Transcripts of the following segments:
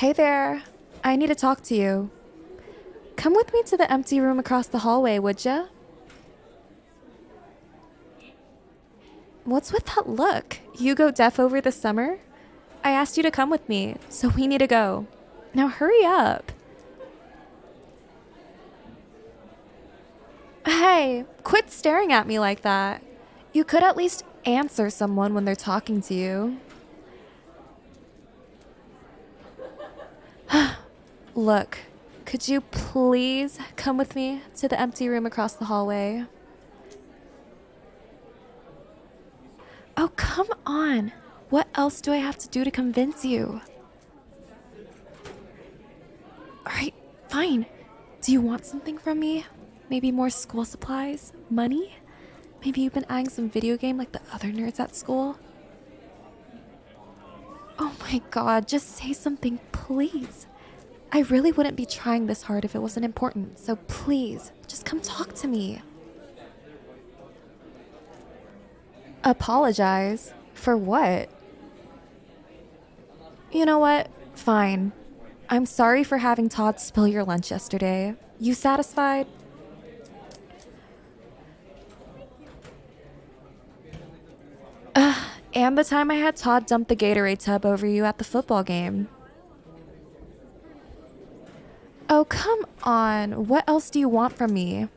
Hey there. I need to talk to you. Come with me to the empty room across the hallway, would ya? What's with that look? You go deaf over the summer? I asked you to come with me, so we need to go. Now hurry up. Hey, quit staring at me like that. You could at least answer someone when they're talking to you. Look, could you please come with me to the empty room across the hallway? Oh, come on. What else do I have to do to convince you? All right, fine. Do you want something from me? Maybe more school supplies? Money? Maybe you've been eyeing some video game like the other nerds at school? Oh my god, just say something, please. I really wouldn't be trying this hard if it wasn't important, so please, just come talk to me. Apologize? For what? You know what? Fine. I'm sorry for having Todd spill your lunch yesterday. You satisfied? And the time I had Todd dump the Gatorade tub over you at the football game. Oh, come on. What else do you want from me?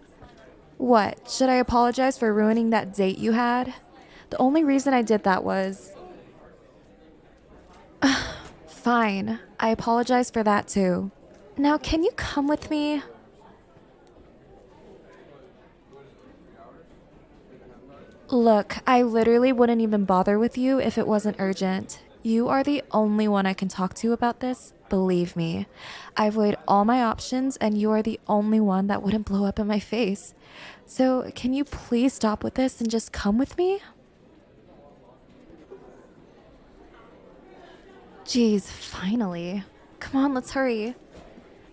What? Should I apologize for ruining that date you had? The only reason I did that was. Fine. I apologize for that too. Now, can you come with me? Look, I literally wouldn't even bother with you if it wasn't urgent. You are the only one I can talk to about this, believe me. I've weighed all my options, and you are the only one that wouldn't blow up in my face. So, can you please stop with this and just come with me? Geez, finally. Come on, let's hurry.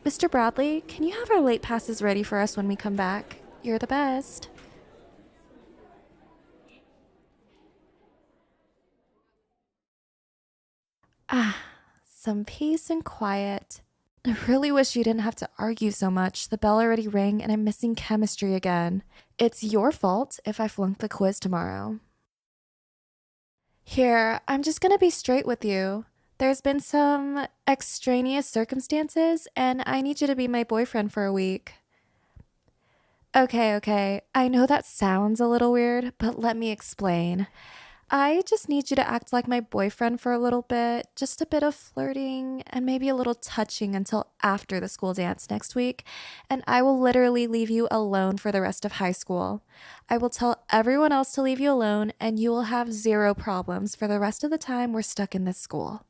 Mr. Bradley, can you have our late passes ready for us when we come back? You're the best. Ah, some peace and quiet. I really wish you didn't have to argue so much. The bell already rang and I'm missing chemistry again. It's your fault if I flunk the quiz tomorrow. Here, I'm just gonna be straight with you. There's been some extraneous circumstances, and I need you to be my boyfriend for a week. Okay. I know that sounds a little weird, but let me explain. I just need you to act like my boyfriend for a little bit, just a bit of flirting and maybe a little touching until after the school dance next week, and I will literally leave you alone for the rest of high school. I will tell everyone else to leave you alone, and you will have zero problems for the rest of the time we're stuck in this school.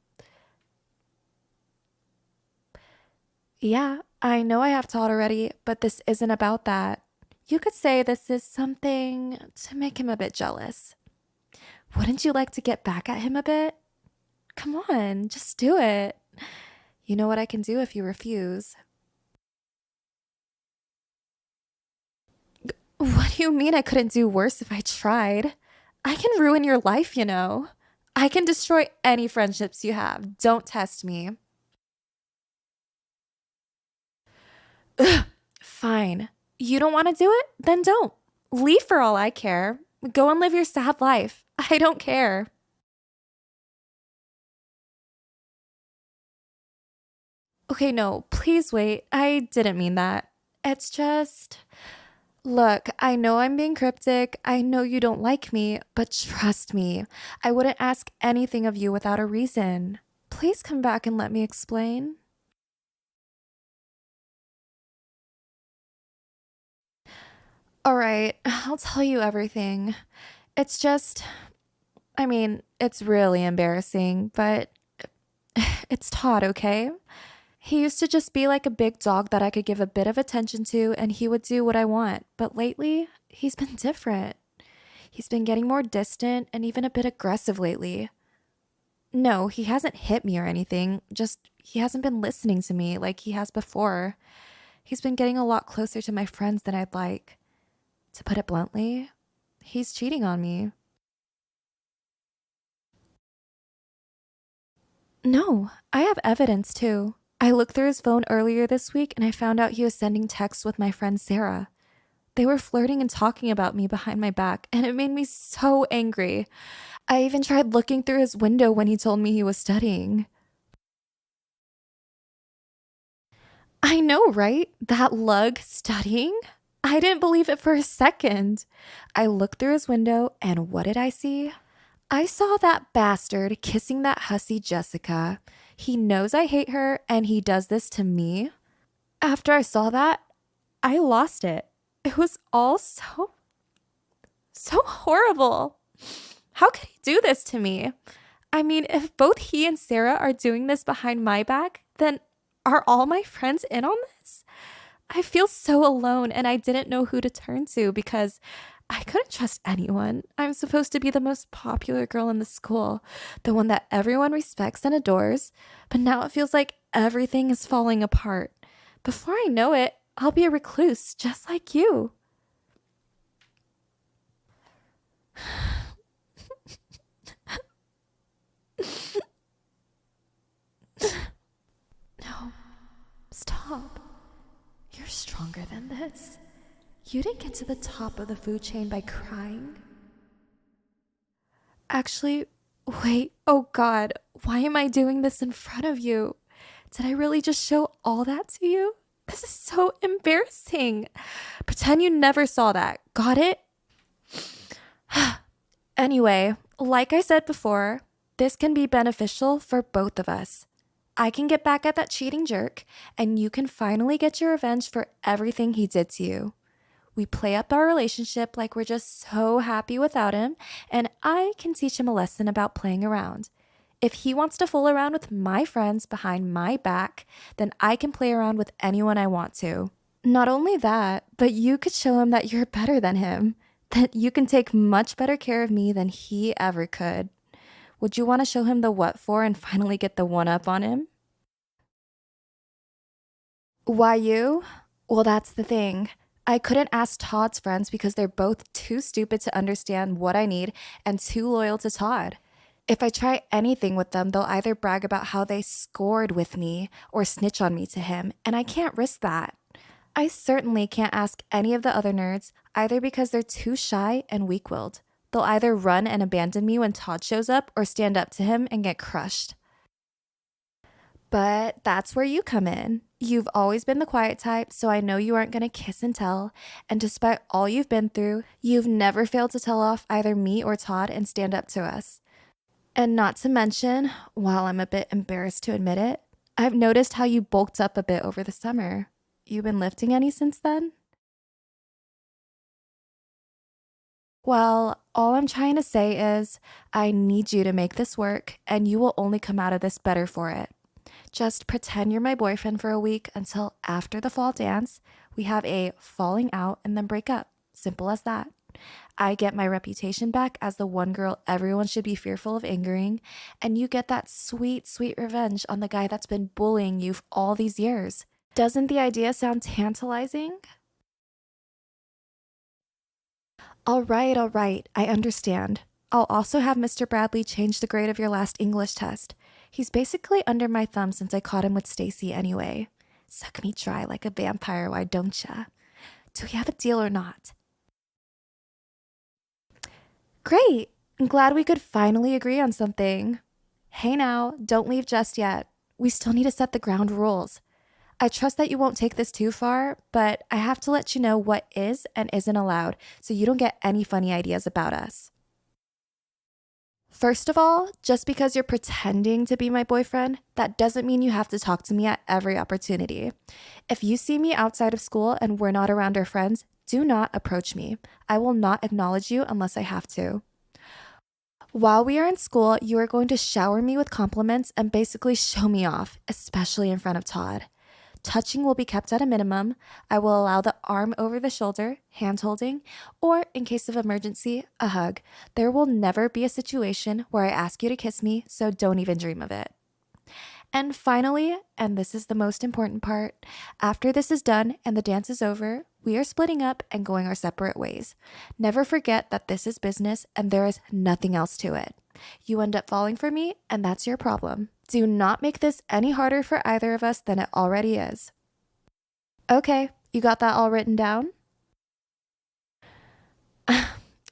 Yeah, I know I have taught already, but this isn't about that. You could say this is something to make him a bit jealous. Wouldn't you like to get back at him a bit? Come on, just do it. You know what I can do if you refuse. What do you mean I couldn't do worse if I tried? I can ruin your life, you know. I can destroy any friendships you have. Don't test me. Fine. You don't want to do it? Then don't. Leave for all I care. Go and live your sad life. I don't care. Okay, no, please wait. I didn't mean that. It's just. Look, I know I'm being cryptic. I know you don't like me, but trust me, I wouldn't ask anything of you without a reason. Please come back and let me explain. All right, I'll tell you everything. It's just, it's really embarrassing, but it's Todd, okay? He used to just be like a big dog that I could give a bit of attention to and he would do what I want. But lately, he's been different. He's been getting more distant and even a bit aggressive lately. No, he hasn't hit me or anything. Just he hasn't been listening to me like he has before. He's been getting a lot closer to my friends than I'd like. To put it bluntly, he's cheating on me. No, I have evidence too. I looked through his phone earlier this week and I found out he was sending texts with my friend Sarah. They were flirting and talking about me behind my back, and it made me so angry. I even tried looking through his window when he told me he was studying. I know, right? That lug studying? I didn't believe it for a second. I looked through his window, and what did I see? I saw that bastard kissing that hussy Jessica. He knows I hate her, and he does this to me. After I saw that, I lost it. It was all so horrible. How could he do this to me? I mean, if both he and Sarah are doing this behind my back, then are all my friends in on this? I feel so alone and I didn't know who to turn to because I couldn't trust anyone. I'm supposed to be the most popular girl in the school, the one that everyone respects and adores, but now it feels like everything is falling apart. Before I know it, I'll be a recluse just like you. No, stop. You're stronger than this. You didn't get to the top of the food chain by crying. Actually, wait, oh God, why am I doing this in front of you? Did I really just show all that to you? This is so embarrassing. Pretend you never saw that. Got it? Anyway, like I said before, this can be beneficial for both of us. I can get back at that cheating jerk, and you can finally get your revenge for everything he did to you. We play up our relationship like we're just so happy without him, and I can teach him a lesson about playing around. If he wants to fool around with my friends behind my back, then I can play around with anyone I want to. Not only that, but you could show him that you're better than him, that you can take much better care of me than he ever could. Would you want to show him the what for and finally get the one up on him? Why you? Well, that's the thing. I couldn't ask Todd's friends because they're both too stupid to understand what I need and too loyal to Todd. If I try anything with them, they'll either brag about how they scored with me or snitch on me to him, and I can't risk that. I certainly can't ask any of the other nerds, either because they're too shy and weak willed. They'll either run and abandon me when Todd shows up or stand up to him and get crushed. But that's where you come in. You've always been the quiet type, so I know you aren't going to kiss and tell. And despite all you've been through, you've never failed to tell off either me or Todd and stand up to us. And not to mention, while I'm a bit embarrassed to admit it, I've noticed how you bulked up a bit over the summer. You been lifting any since then? Well, all I'm trying to say is I need you to make this work, and you will only come out of this better for it. Just pretend you're my boyfriend for a week until after the fall dance. We have a falling out and then break up. Simple as that. I get my reputation back as the one girl everyone should be fearful of angering, and you get that sweet, sweet revenge on the guy that's been bullying you all these years. Doesn't the idea sound tantalizing? All right, I understand. I'll also have Mr. Bradley change the grade of your last English test. He's basically under my thumb since I caught him with Stacy anyway. Suck me dry like a vampire, why don't ya? Do we have a deal or not? Great! I'm glad we could finally agree on something. Hey now, don't leave just yet. We still need to set the ground rules. I trust that you won't take this too far, but I have to let you know what is and isn't allowed so you don't get any funny ideas about us. First of all, just because you're pretending to be my boyfriend, that doesn't mean you have to talk to me at every opportunity. If you see me outside of school and we're not around our friends, do not approach me. I will not acknowledge you unless I have to. While we are in school, you are going to shower me with compliments and basically show me off, especially in front of Todd. Touching will be kept at a minimum. I will allow the arm over the shoulder, hand holding, or in case of emergency, a hug. There will never be a situation where I ask you to kiss me, so don't even dream of it. And finally, and this is the most important part, after this is done and the dance is over, we are splitting up and going our separate ways. Never forget that this is business and there is nothing else to it. You end up falling for me, and that's your problem. Do not make this any harder for either of us than it already is. Okay, you got that all written down?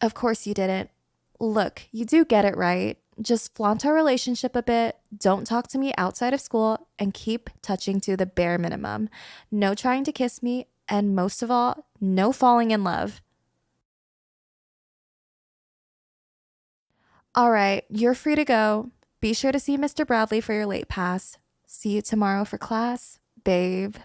Of course you didn't. Look, you do get it right. Just flaunt our relationship a bit, don't talk to me outside of school, and keep touching to the bare minimum. No trying to kiss me, and most of all, no falling in love. All right, you're free to go. Be sure to see Mr. Bradley for your late pass. See you tomorrow for class, babe.